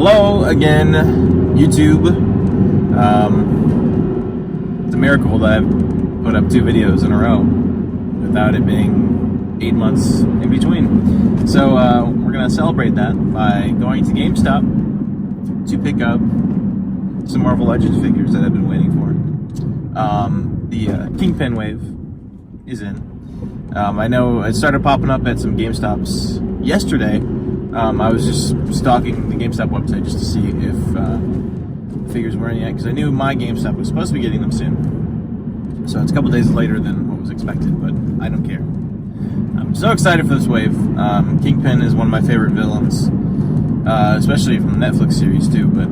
Hello again, YouTube. It's a miracle that I've put up 2 videos in a row without it being 8 months in between. So we're gonna celebrate that by going to GameStop to pick up some Marvel Legends figures that I've been waiting for. The Kingpin wave is in. I know it started popping up at some GameStops yesterday. I was just stalking the GameStop website just to see if figures were in yet, because I knew my GameStop was supposed to be getting them soon. So it's a couple days later than what was expected, but I don't care. I'm so excited for this wave. Kingpin is one of my favorite villains, especially from the Netflix series too, but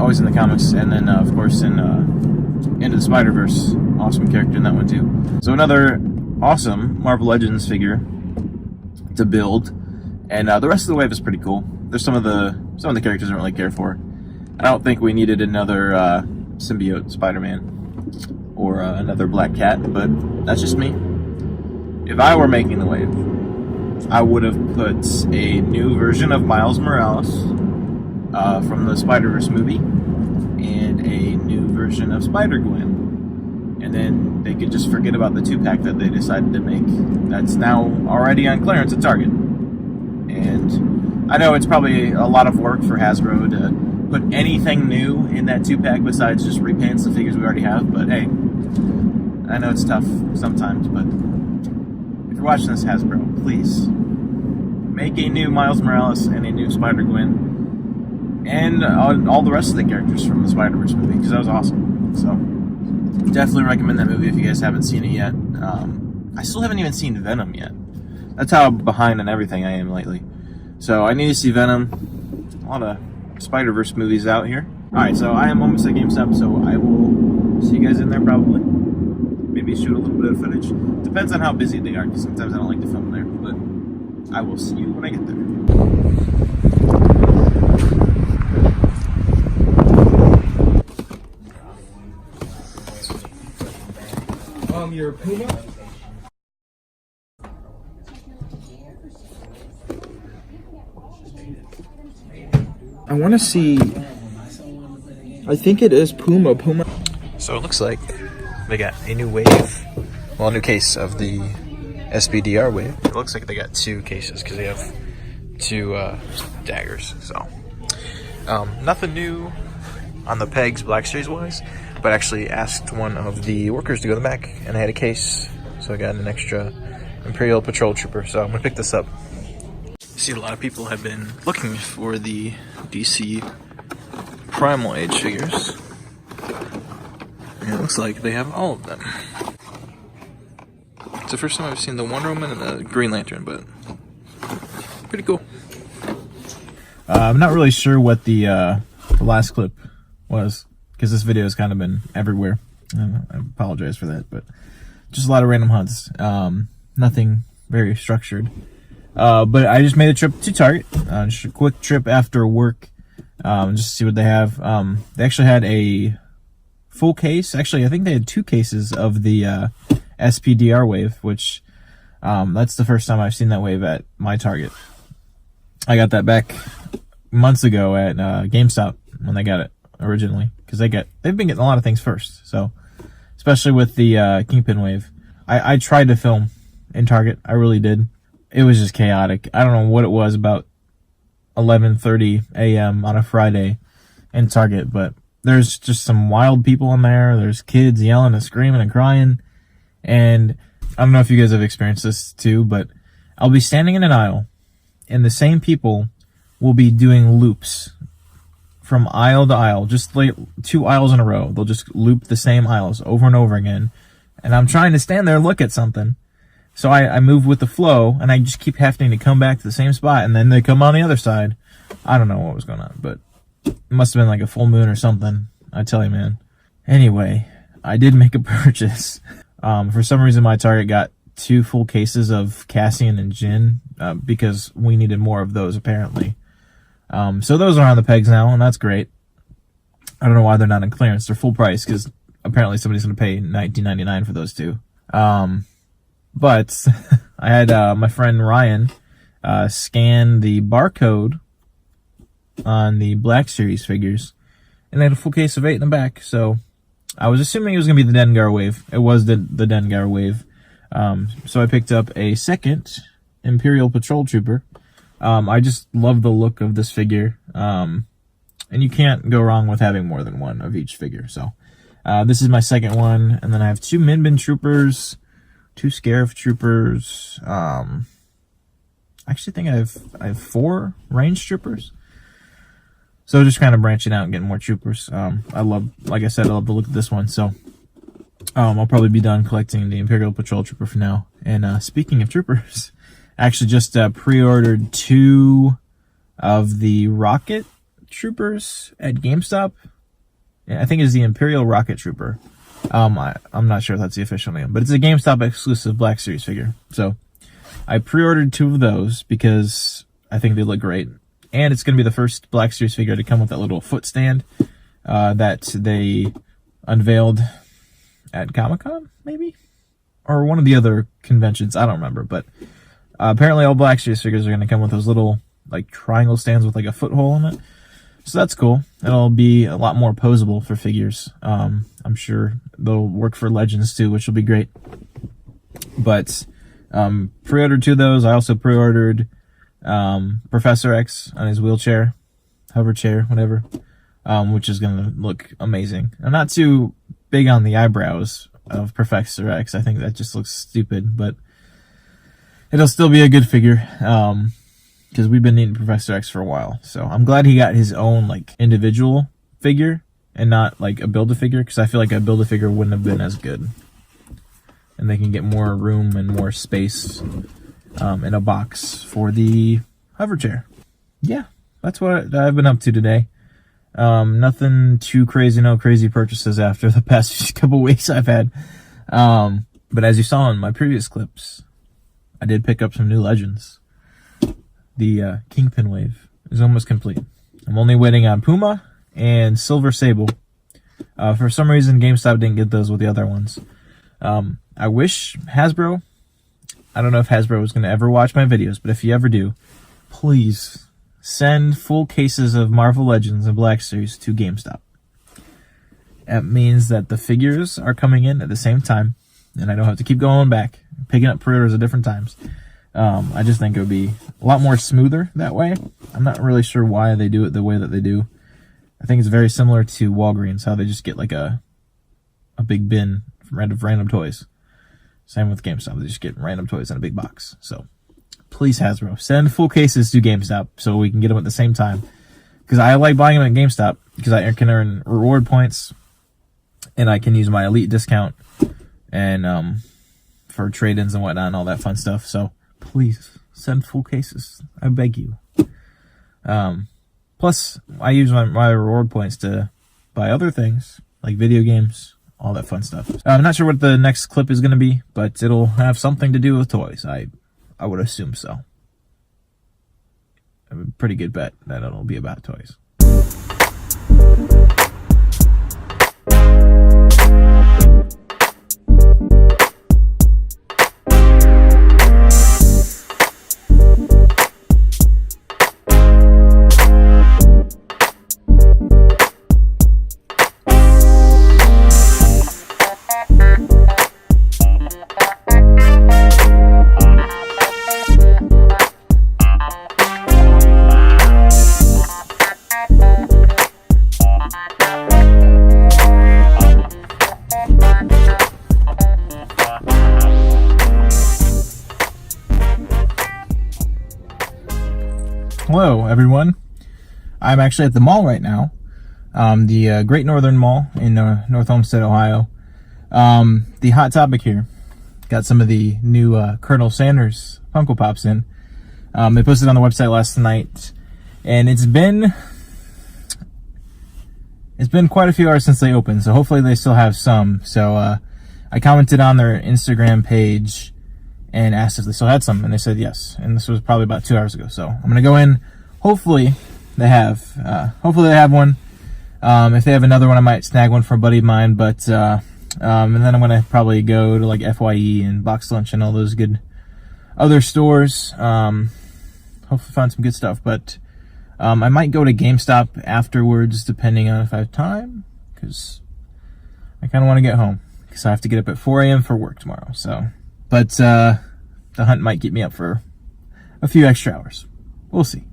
always in the comics, and then of course in Into the Spider-Verse, awesome character in that one too. So another awesome Marvel Legends figure to build. And the rest of the wave is pretty cool. There's some of the characters I don't really care for. I don't think we needed another symbiote Spider-Man or another Black Cat, but that's just me. If I were making the wave, I would have put a new version of Miles Morales from the Spider-Verse movie and a new version of Spider-Gwen. And then they could just forget about the 2-pack that they decided to make that's now already on clearance at Target. And I know it's probably a lot of work for Hasbro to put anything new in that 2-pack besides just repaints the figures we already have, but hey, I know it's tough sometimes, but if you're watching this, Hasbro, please make a new Miles Morales and a new Spider-Gwen and all the rest of the characters from the Spider-Verse movie, because that was awesome. So definitely recommend that movie if you guys haven't seen it yet. I still haven't even seen Venom yet. That's how behind on everything I am lately. So I need to see Venom. A lot of Spider-Verse movies out here. Alright, so I am almost at GameStop, so I will see you guys in there probably. Maybe shoot a little bit of footage. Depends on how busy they are, because sometimes I don't like to film there. But I will see you when I get there. Your Puma? I want to see. I think it is Puma. So it looks like they got a new wave. Well, a new case of the SBDR wave. It looks like they got 2 cases because they have 2 daggers. So nothing new on the pegs Black Series wise, but actually asked one of the workers to go in the back, and I had a case, so I got an extra Imperial Patrol Trooper. So I'm gonna pick this up. I see a lot of people have been looking for the DC Primal Age figures. And it looks like they have all of them. It's the first time I've seen the Wonder Woman and the Green Lantern, but pretty cool. I'm not really sure what the last clip was, because this video has kind of been everywhere. I apologize for that, but just a lot of random hunts. Nothing very structured. But I just made a trip to Target, just a quick trip after work, just to see what they have. They actually had a full case. Actually, I think they had 2 cases of the SPDR wave, which that's the first time I've seen that wave at my Target. I got that back months ago at GameStop when they got it originally, because they've been getting a lot of things first. So, especially with the Kingpin wave, I tried to film in Target. I really did. It was just chaotic. I don't know what it was about 11:30 a.m. on a Friday in Target, but there's just some wild people in there. There's kids yelling and screaming and crying. And I don't know if you guys have experienced this too, but I'll be standing in an aisle and the same people will be doing loops from aisle to aisle, just like 2 aisles in a row. They'll just loop the same aisles over and over again. And I'm trying to stand there and look at something. So I move with the flow, and I just keep having to come back to the same spot, and then they come on the other side. I don't know what was going on, but it must have been like a full moon or something. I tell you, man. Anyway, I did make a purchase. For some reason, my Target got 2 full cases of Cassian and Jin, because we needed more of those, apparently. So those are on the pegs now, and that's great. I don't know why they're not in clearance. They're full price, because apparently somebody's going to pay $19.99 for those 2. But I had my friend Ryan scan the barcode on the Black Series figures, and they had a full case of 8 in the back. So I was assuming it was going to be the Dengar wave. It was the Dengar wave. So I picked up a second Imperial Patrol Trooper. I just love the look of this figure. And you can't go wrong with having more than one of each figure. So this is my second one. And then I have 2 Minbin Troopers, 2 Scarif Troopers. I actually think I have 4 Range Troopers. So just kind of branching out and getting more troopers. Like I said, I love the look of this one. So I'll probably be done collecting the Imperial Patrol Trooper for now. And speaking of troopers, I actually just pre-ordered 2 of the Rocket Troopers at GameStop. Yeah, I think it's the Imperial Rocket Trooper. I'm not sure if that's the official name, but it's a GameStop exclusive Black Series figure. So I pre-ordered 2 of those because I think they look great. And it's going to be the first Black Series figure to come with that little foot stand that they unveiled at Comic-Con, maybe? Or one of the other conventions, I don't remember. But apparently all Black Series figures are going to come with those little like triangle stands with like a foot hole in it. So that's cool. It'll be a lot more posable for figures. I'm sure they'll work for Legends too, which will be great. But pre-ordered 2 of those. I also pre-ordered Professor X on his wheelchair, hover chair, whatever, which is going to look amazing. I'm not too big on the eyebrows of Professor X. I think that just looks stupid, but it'll still be a good figure, because we've been needing Professor X for a while. So I'm glad he got his own like individual figure and not like a Build-A-Figure, because I feel like a Build-A-Figure wouldn't have been as good. And they can get more room and more space in a box for the hover chair. Yeah, that's what I've been up to today. Nothing too crazy, no crazy purchases after the past couple weeks I've had. But as you saw in my previous clips, I did pick up some new Legends. The Kingpin wave is almost complete. I'm only waiting on Puma and Silver Sable. For some reason, GameStop didn't get those with the other ones. I wish Hasbro, I don't know if Hasbro is going to ever watch my videos, but if you ever do, please send full cases of Marvel Legends and Black Series to GameStop. That means that the figures are coming in at the same time, and I don't have to keep going back, picking up pre-orders at different times. I just think it would be a lot more smoother that way. I'm not really sure why they do it the way that they do. I think it's very similar to Walgreens, how they just get like a big bin of random toys. Same with GameStop. They just get random toys in a big box. So please, Hasbro, send full cases to GameStop so we can get them at the same time. Because I like buying them at GameStop because I can earn reward points and I can use my elite discount and for trade-ins and whatnot and all that fun stuff. So please send full cases. I beg you. Plus, I use my reward points to buy other things like video games, all that fun stuff. I'm not sure what the next clip is going to be, but it'll have something to do with toys. I would assume so. I have a pretty good bet that it'll be about toys. Hello, everyone. I'm actually at the mall right now, the Great Northern Mall in North Olmsted, Ohio. The hot topic here, got some of the new Colonel Sanders Funko Pops in. They posted on the website last night, and it's been quite a few hours since they opened, so hopefully they still have some. So I commented on their Instagram page and asked if they still had some, and they said yes. And this was probably about 2 hours ago. So I'm gonna go in. Hopefully they have one. If they have another one, I might snag one for a buddy of mine. But and then I'm gonna probably go to like FYE and Box Lunch and all those good other stores. Hopefully find some good stuff. But I might go to GameStop afterwards, depending on if I have time, because I kind of want to get home, because I have to get up at 4 a.m. for work tomorrow. So, but the hunt might keep me up for a few extra hours. We'll see.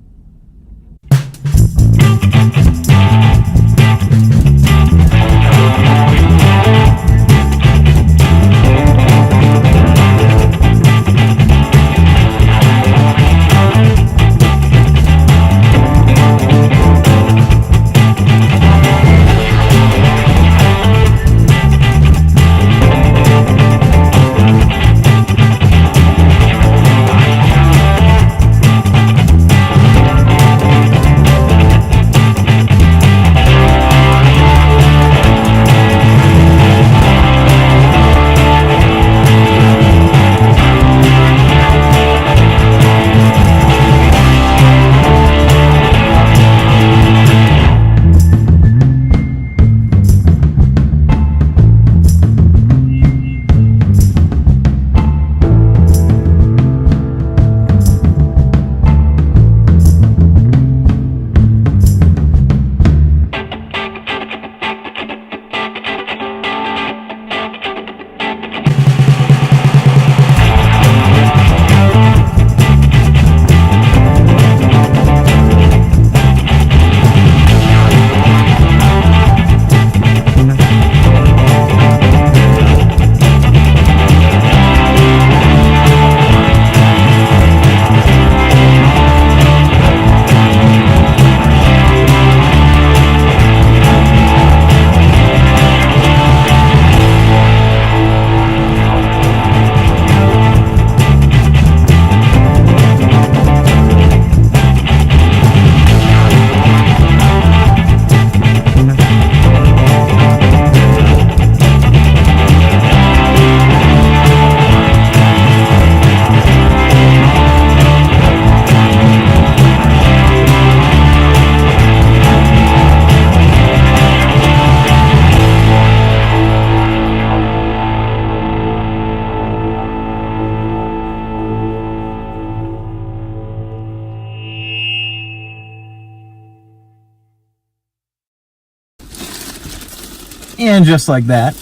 And just like that,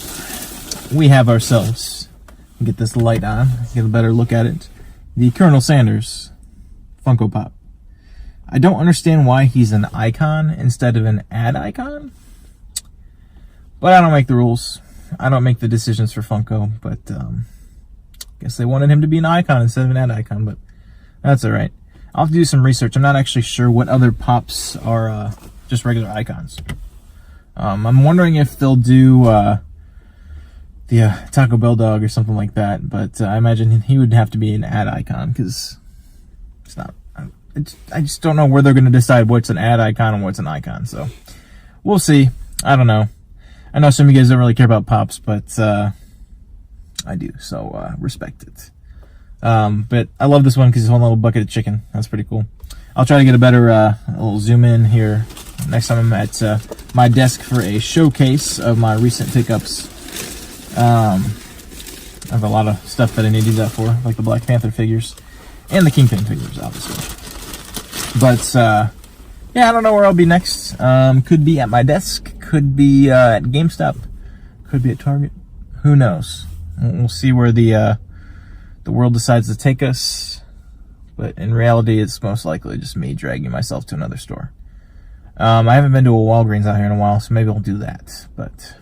we have ourselves, get this light on, get a better look at it, the Colonel Sanders Funko Pop. I don't understand why he's an icon instead of an ad icon, but I don't make the rules. I don't make the decisions for Funko, but guess they wanted him to be an icon instead of an ad icon, but that's all right. I'll have to do some research. I'm not actually sure what other pops are just regular icons. I'm wondering if they'll do the Taco Bell dog or something like that, but I imagine he would have to be an ad icon, because it's not. I just don't know where they're going to decide what's an ad icon and what's an icon, so we'll see. I don't know. I know some of you guys don't really care about pops, but I do, so respect it. But I love this one because it's a whole little bucket of chicken. That's pretty cool. I'll try to get a better a little zoom in here next time I'm at my desk for a showcase of my recent pickups. I have a lot of stuff that I need to do that for, like the Black Panther figures and the Kingpin figures, obviously. But yeah, I don't know where I'll be next. Could be at my desk, could be at GameStop, could be at Target. Who knows? We'll see where the world decides to take us. But in reality, it's most likely just me dragging myself to another store. I haven't been to a Walgreens out here in a while, so maybe I'll do that. But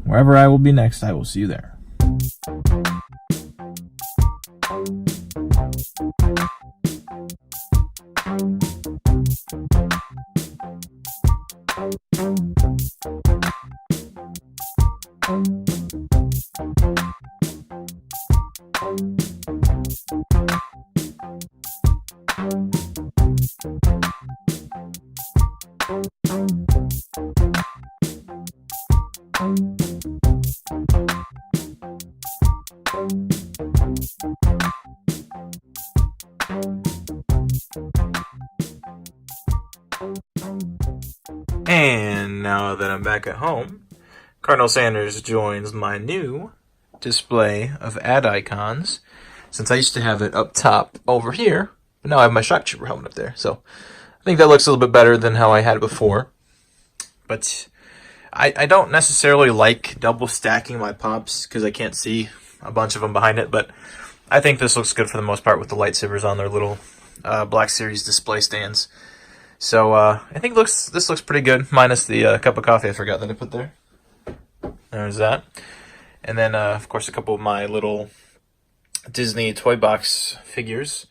wherever I will be next, I will see you there. And now that I'm back at home, Colonel Sanders joins my new display of ad icons. Since I used to have it up top over here, But now I have my shock trooper helmet up there, so I think that looks a little bit better than how I had it before. But I don't necessarily like double stacking my pops because I can't see a bunch of them behind it, but I think this looks good for the most part with the lightsabers on their little Black Series display stands. So I think this looks pretty good, minus the cup of coffee I forgot that I put there. There's that. And then, of course, a couple of my little Disney toy box figures.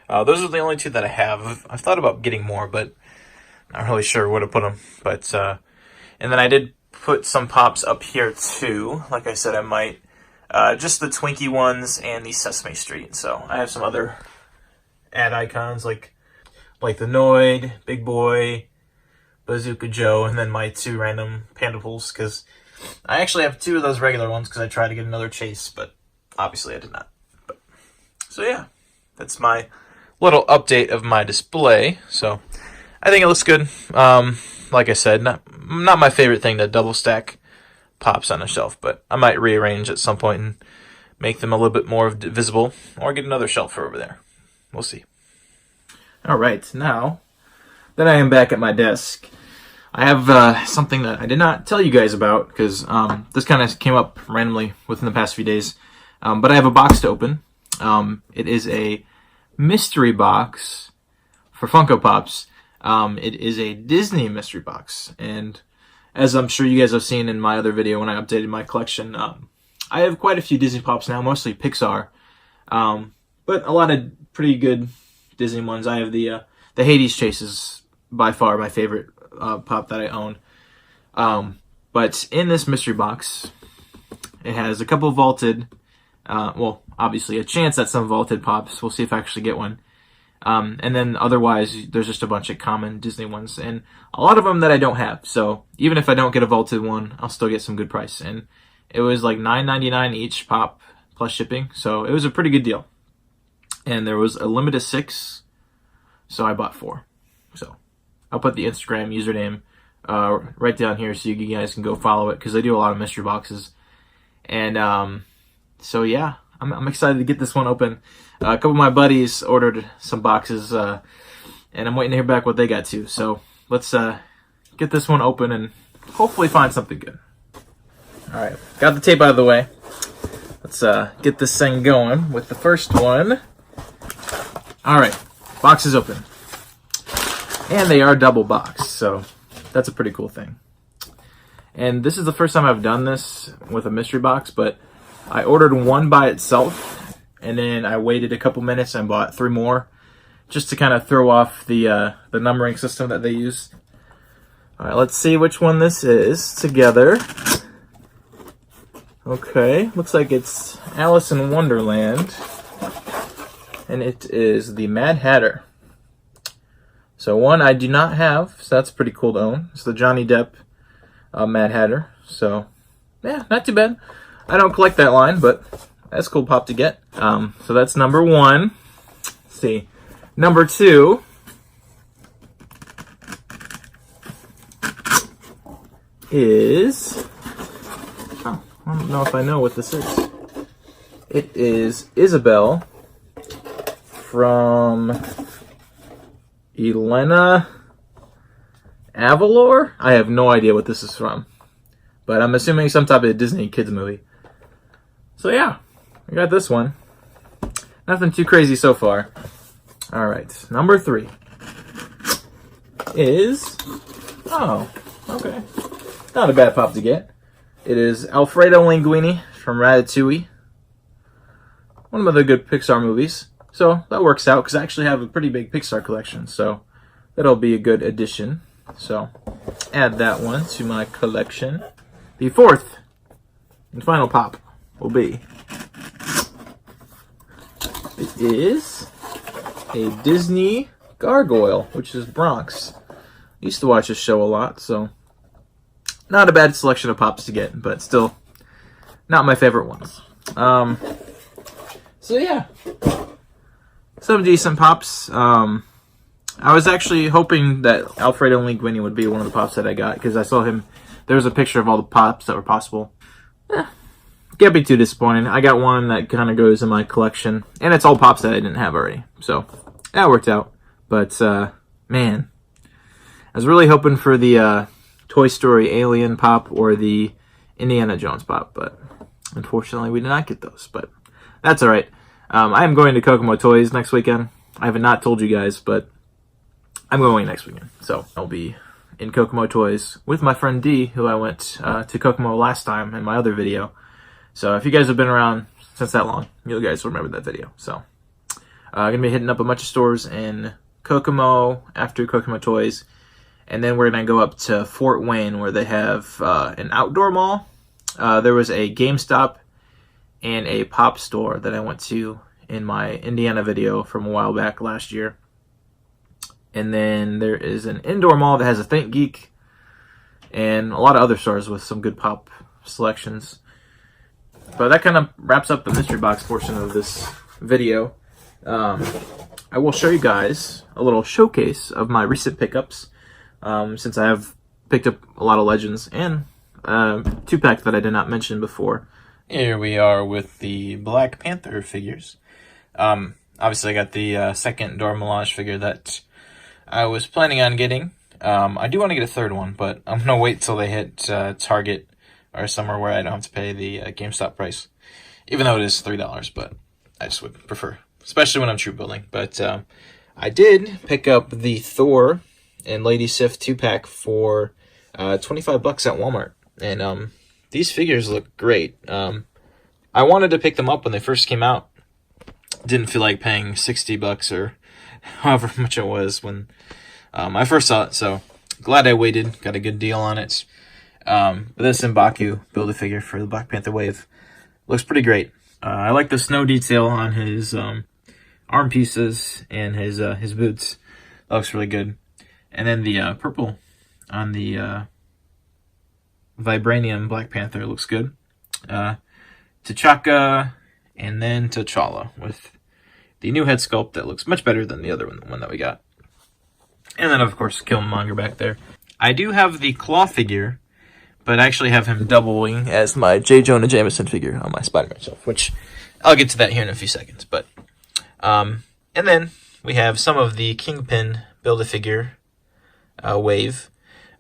Those are the only two that I have. I've thought about getting more, but not really sure where to put them. But and then I did put some pops up here too. Like I said, I might just the Twinkie ones and the Sesame Street. So I have some other ad icons like the Noid, Big Boy, Bazooka Joe, and then my two random Pandapools, because I actually have two of those regular ones because I tried to get another Chase, but obviously I did not. So yeah, that's my little update of my display. So I think it looks good. Like I said, not my favorite thing to double stack pops on a shelf, but I might rearrange at some point and make them a little bit more visible, or get another shelf for over there. We'll see. All right, now that I am back at my desk, I have something that I did not tell you guys about because this kind of came up randomly within the past few days. But I have a box to open. It is a mystery box for Funko Pops. It is a Disney mystery box, and as I'm sure you guys have seen in my other video when I updated my collection, I have quite a few Disney Pops now, mostly Pixar, but a lot of pretty good Disney ones. I have the Hades Chase is by far my favorite pop that I own. But in this mystery box, it has a couple vaulted, well, obviously a chance at some vaulted pops. We'll see if I actually get one. And then otherwise, there's just a bunch of common Disney ones, and a lot of them that I don't have. So even if I don't get a vaulted one, I'll still get some good price. And it was like $9.99 each pop plus shipping, so it was a pretty good deal. And there was a limit of 6, so I bought 4. So I'll put the Instagram username right down here so you guys can go follow it, because I do a lot of mystery boxes. And so yeah, I'm excited to get this one open. A couple of my buddies ordered some boxes, and I'm waiting to hear back what they got too. So let's get this one open and hopefully find something good. All right, got the tape out of the way. Let's get this thing going with the first one. All right, box is open. And they are double boxed, so that's a pretty cool thing. And this is the first time I've done this with a mystery box, but I ordered one by itself, and then I waited a couple minutes and bought 3 more, just to kind of throw off the numbering system that they use. All right, let's see which one this is together. Okay, looks like it's Alice in Wonderland, and it is the Mad Hatter. So one I do not have, so that's pretty cool to own. It's the Johnny Depp Mad Hatter. So yeah, not too bad. I don't collect that line, but that's a cool pop to get. So that's number 1. Let's see. Number 2 is... Oh, I don't know if I know what this is. It is Isabel from Elena Avalor? I have no idea what this is from, but I'm assuming some type of Disney kids movie. So yeah, I got this one. Nothing too crazy so far. Alright, number 3 is... Oh, okay. Not a bad pop to get. It is Alfredo Linguini from Ratatouille. One of the good Pixar movies. So that works out, because I actually have a pretty big Pixar collection, so that'll be a good addition. So add that one to my collection. The 4th and final pop will be... It is a Disney Gargoyle, which is Bronx. I used to watch this show a lot, so not a bad selection of pops to get, but still not my favorite ones. So yeah, some decent pops. I was actually hoping that Alfredo Linguini would be one of the pops that I got, because I saw him. There was a picture of all the pops that were possible. Can't be too disappointed. I got one that kind of goes in my collection, and it's all pops that I didn't have already. So that worked out. But, man, I was really hoping for the Toy Story Alien Pop or the Indiana Jones Pop, but unfortunately we did not get those. But that's alright. I am going to Kokomo Toys next weekend. I have not told you guys, but I'm going next weekend. So I'll be in Kokomo Toys with my friend D, who I went to Kokomo last time in my other video. So if you guys have been around since that long, you guys remember that video. So I'm going to be hitting up a bunch of stores in Kokomo after Kokomo Toys. And then we're going to go up to Fort Wayne, where they have an outdoor mall. There was a GameStop and a Pop store that I went to in my Indiana video from a while back last year. And then there is an indoor mall that has a Think Geek and a lot of other stores with some good Pop selections. But that kind of wraps up the mystery box portion of this video. I will show you guys a little showcase of my recent pickups, since I have picked up a lot of Legends and 2-pack that I did not mention before. Here we are with the Black Panther figures. Obviously I got the second Dora Milaje figure that I was planning on getting. I do want to get a third one, but I'm going to wait till they hit Target or somewhere where I don't have to pay the GameStop price. Even though it is $3, but I just would prefer, especially when I'm troop building. But I did pick up the Thor and Lady Sif 2-pack for $25 at Walmart. And these figures look great. I wanted to pick them up when they first came out. Didn't feel like paying $60 or however much it was when I first saw it. So glad I waited. Got a good deal on it. But this M'Baku Build-A-Figure for the Black Panther Wave looks pretty great. I like the snow detail on his arm pieces and his boots. That looks really good. And then the purple on the Vibranium Black Panther looks good. T'Chaka and then T'Challa with the new head sculpt that looks much better than the other one that we got. And then, of course, Killmonger back there. I do have the claw figure, but I actually have him doubling as my J. Jonah Jameson figure on my Spider-Man shelf, which I'll get to that here in a few seconds. But and then we have some of the Kingpin Build-A-Figure wave.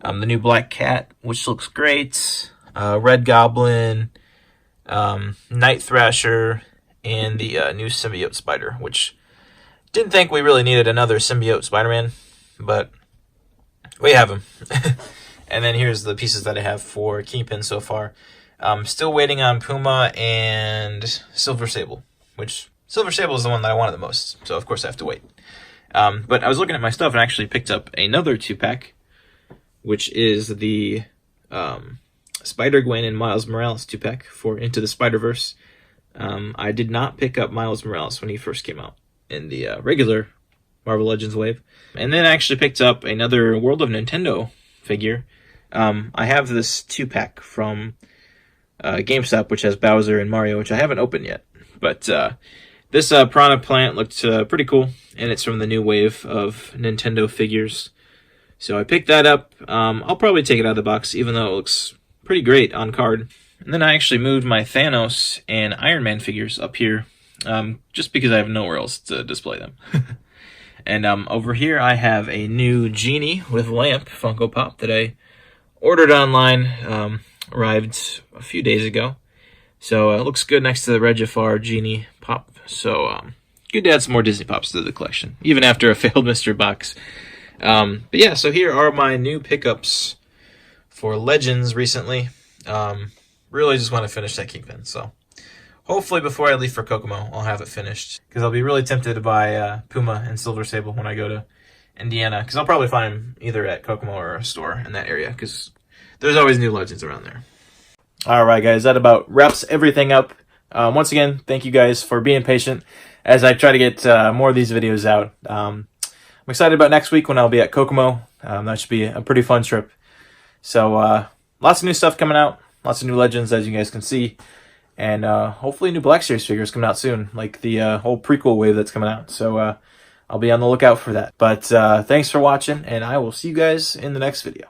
The new Black Cat, which looks great. Red Goblin, Night Thrasher, and the new Symbiote Spider, which didn't think we really needed another Symbiote Spider-Man, but we have him. And then here's the pieces that I have for Kingpin so far. Still waiting on Puma and Silver Sable, which Silver Sable is the one that I wanted the most, so of course I have to wait. But I was looking at my stuff and actually picked up another 2-pack, which is the Spider-Gwen and Miles Morales 2-pack for Into the Spider-Verse. I did not pick up Miles Morales when he first came out in the regular Marvel Legends wave. And then I actually picked up another World of Nintendo figure. I have this 2-pack from GameStop, which has Bowser and Mario, which I haven't opened yet. But this Piranha Plant looked pretty cool, and it's from the new wave of Nintendo figures. So I picked that up. I'll probably take it out of the box, even though it looks pretty great on card. And then I actually moved my Thanos and Iron Man figures up here, just because I have nowhere else to display them. And over here I have a new Genie with Lamp Funko Pop that I ordered online, arrived a few days ago. So it looks good next to the Regifar Genie Pop. So good to add some more Disney Pops to the collection, even after a failed mystery box. But yeah, so here are my new pickups for Legends recently. Really just want to finish that Kingpin, so hopefully before I leave for Kokomo, I'll have it finished, because I'll be really tempted to buy Puma and Silver Sable when I go to Indiana, because I'll probably find them either at Kokomo or a store in that area, because there's always new Legends around there. Alright guys, that about wraps everything up. Once again, thank you guys for being patient as I try to get more of these videos out. I'm excited about next week when I'll be at Kokomo. That should be a pretty fun trip. So lots of new stuff coming out. Lots of new Legends, as you guys can see. And hopefully new Black Series figures coming out soon, like the whole prequel wave that's coming out. So I'll be on the lookout for that. But thanks for watching, and I will see you guys in the next video.